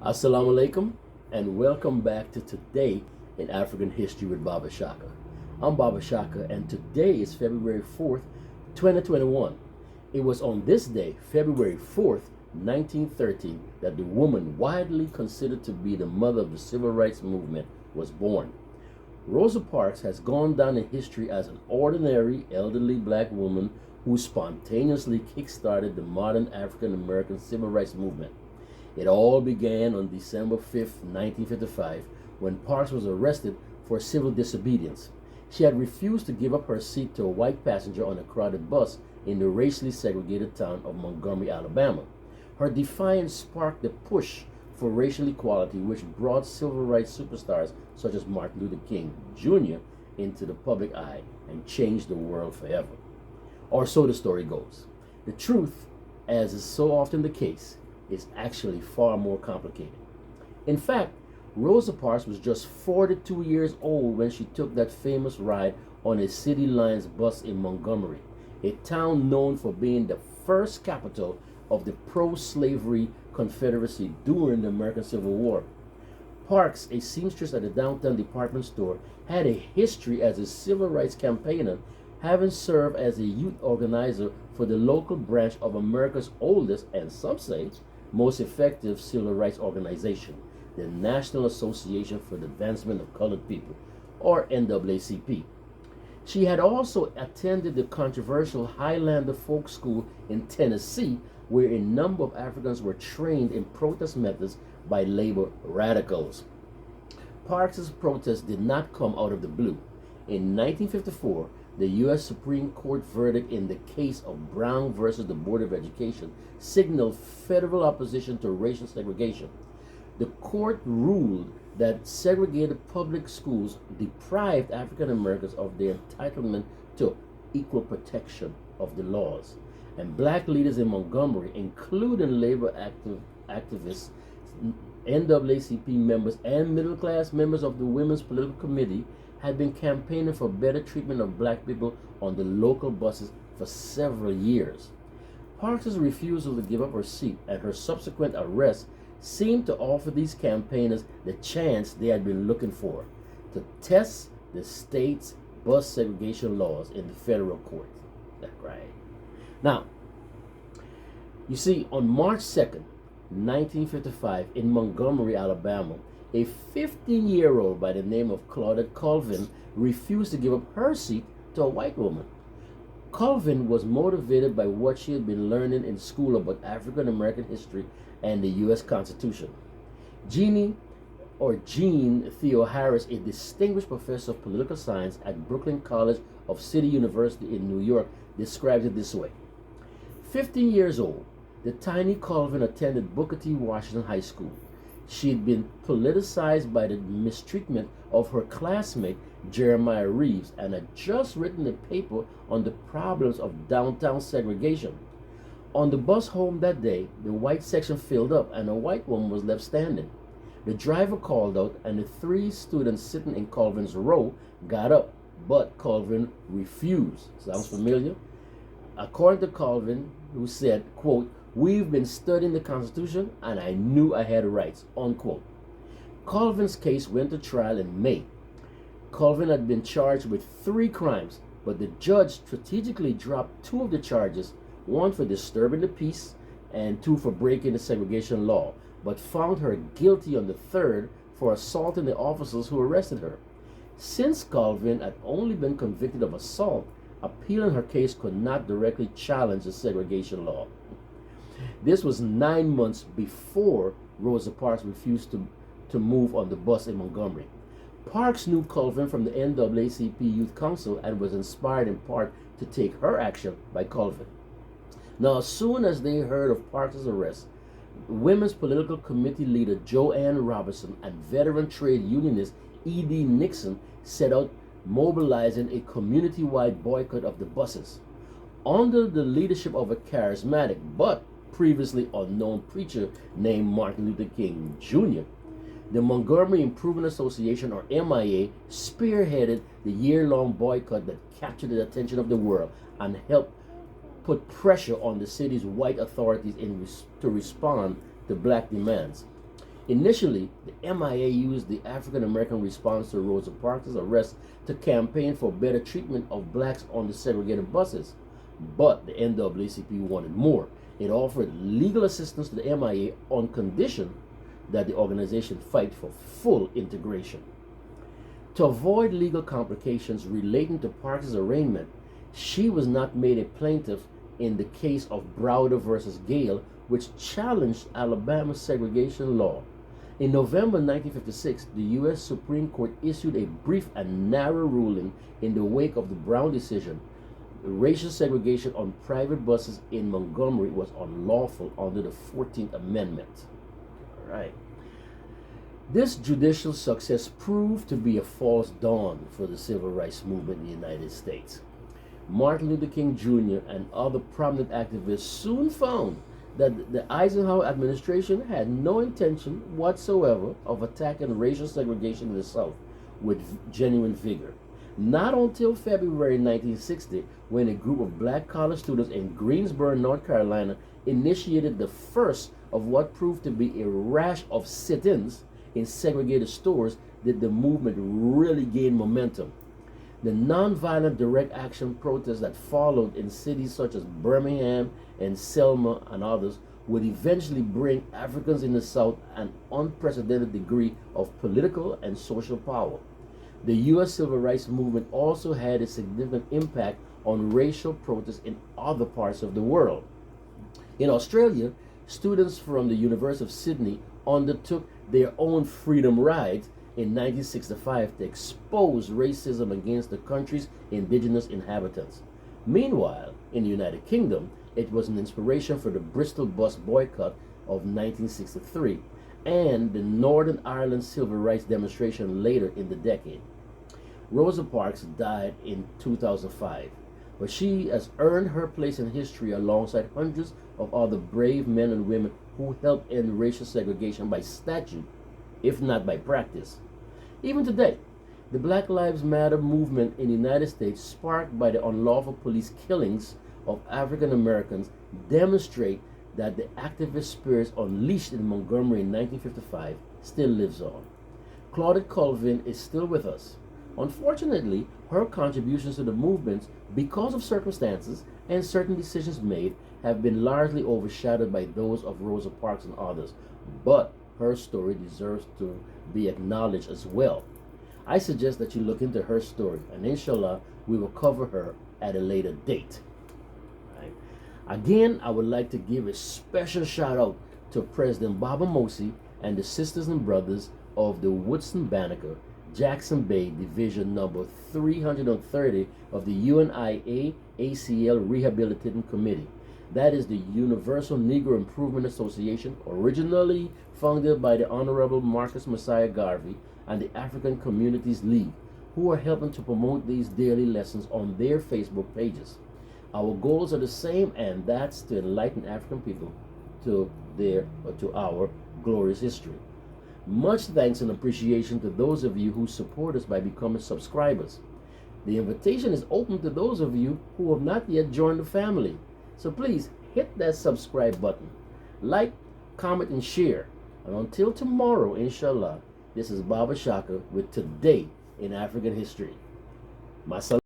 Assalamu alaikum and welcome back to Today in African History with Baba Shaka. I'm Baba Shaka and today is February 4th, 2021. It was on this day, February 4th, 1913, that the woman widely considered to be the mother of the civil rights movement was born. Rosa Parks has gone down in history as an ordinary elderly black woman who spontaneously kick-started the modern African American civil rights movement. It all began on December 5th, 1955, when Parks was arrested for civil disobedience. She had refused to give up her seat to a white passenger on a crowded bus in the racially segregated town of Montgomery, Alabama. Her defiance sparked the push for racial equality, which brought civil rights superstars such as Martin Luther King Jr. into the public eye and changed the world forever. Or so the story goes. The truth, as is so often the case, is actually far more complicated. In fact, Rosa Parks was just 42 years old when she took that famous ride on a City Lines bus in Montgomery, a town known for being the first capital of the pro-slavery Confederacy during the American Civil War. Parks, a seamstress at a downtown department store, had a history as a civil rights campaigner, having served as a youth organizer for the local branch of America's oldest, and some say, most effective civil rights organization, the National Association for the Advancement of Colored People, or NAACP. She had also attended the controversial Highlander Folk School in Tennessee, where a number of Africans were trained in protest methods by labor radicals. Parks's protest did not come out of the blue. In 1954, the U.S. Supreme Court verdict in the case of Brown versus the Board of Education signaled federal opposition to racial segregation. The court ruled that segregated public schools deprived African Americans of their entitlement to equal protection of the laws. And black leaders in Montgomery, including labor activists, NAACP members, and middle-class members of the Women's Political Committee, had been campaigning for better treatment of black people on the local buses for several years. Parks' refusal to give up her seat and her subsequent arrest seemed to offer these campaigners the chance they had been looking for, to test the state's bus segregation laws in the federal court. That's right. Now, you see, on March 2nd, 1955, in Montgomery, Alabama, a 15-year-old by the name of Claudette Colvin refused to give up her seat to a white woman. Colvin was motivated by what she had been learning in school about African American history and the U.S. Constitution. Jean Theo Harris, a distinguished professor of political science at Brooklyn College of City University in New York, describes it this way. 15 years old, the tiny Colvin attended Booker T. Washington High School. She had been politicized by the mistreatment of her classmate Jeremiah Reeves and had just written a paper on the problems of downtown segregation. On the bus home that day, the white section filled up and a white woman was left standing. The driver called out and the three students sitting in Colvin's row got up, but Colvin refused. Sounds familiar? According to Colvin, who said, quote, "We've been studying the Constitution and I knew I had rights," unquote. Colvin's case went to trial in May. Colvin had been charged with 3 crimes, but the judge strategically dropped 2 of the charges, one for disturbing the peace and 2 for breaking the segregation law, but found her guilty on the 3rd for assaulting the officers who arrested her. Since Colvin had only been convicted of assault, appealing her case could not directly challenge the segregation law. This was 9 months before Rosa Parks refused to move on the bus in Montgomery. Parks knew Colvin from the NAACP Youth Council and was inspired in part to take her action by Colvin. Now, as soon as they heard of Parks' arrest, Women's Political Committee leader Joanne Robertson and veteran trade unionist E.D. Nixon set out mobilizing a community-wide boycott of the buses. Under the leadership of a charismatic but previously unknown preacher named Martin Luther King Jr., the Montgomery Improvement Association, or MIA, spearheaded the year-long boycott that captured the attention of the world and helped put pressure on the city's white authorities to respond to black demands. Initially, the MIA used the African American response to Rosa Parks' arrest to campaign for better treatment of blacks on the segregated buses. But the NAACP wanted more. It offered legal assistance to the MIA on condition that the organization fight for full integration. To avoid legal complications relating to Parks' arraignment, she was not made a plaintiff in the case of Browder versus Gale, which challenged Alabama's segregation law. In November 1956, the U.S. Supreme Court issued a brief and narrow ruling in the wake of the Brown decision. Racial segregation on private buses in Montgomery was unlawful under the 14th Amendment. All right. This judicial success proved to be a false dawn for the civil rights movement in the United States. Martin Luther King Jr. and other prominent activists soon found that the Eisenhower administration had no intention whatsoever of attacking racial segregation in the South with genuine vigor. Not until February 1960, when a group of black college students in Greensboro, North Carolina, initiated the first of what proved to be a rash of sit-ins in segregated stores, did the movement really gain momentum. The nonviolent direct action protests that followed in cities such as Birmingham and Selma and others would eventually bring Africans in the South an unprecedented degree of political and social power. The U.S. civil rights movement also had a significant impact on racial protests in other parts of the world. In Australia, students from the University of Sydney undertook their own freedom rides in 1965 to expose racism against the country's indigenous inhabitants. Meanwhile, in the United Kingdom, it was an inspiration for the Bristol bus boycott of 1963 and the Northern Ireland civil rights demonstration later in the decade. Rosa Parks died in 2005, but she has earned her place in history alongside hundreds of other brave men and women who helped end racial segregation by statute, if not by practice. Even today, the Black Lives Matter movement in the United States, sparked by the unlawful police killings of African Americans, demonstrate that the activist spirit unleashed in Montgomery in 1955 still lives on. Claudette Colvin is still with us. Unfortunately, her contributions to the movements, because of circumstances and certain decisions made, have been largely overshadowed by those of Rosa Parks and others, but her story deserves to be acknowledged as well. I suggest that you look into her story, and inshallah, we will cover her at a later date. Right. Again, I would like to give a special shout out to President Baba Mosi and the sisters and brothers of the Woodson Banneker, Jackson Bay Division number 330 of the UNIA ACL Rehabilitating Committee. That is the Universal Negro Improvement Association, originally founded by the Honorable Marcus Messiah Garvey and the African Communities League, who are helping to promote these daily lessons on their Facebook pages. Our goals are the same, and that's to enlighten African people to our glorious history. Much thanks and appreciation to those of you who support us by becoming subscribers. The invitation is open to those of you who have not yet joined the family. So please hit that subscribe button, like, comment, and share. And until tomorrow, inshallah, this is Baba Shaka with Today in African History. Masala.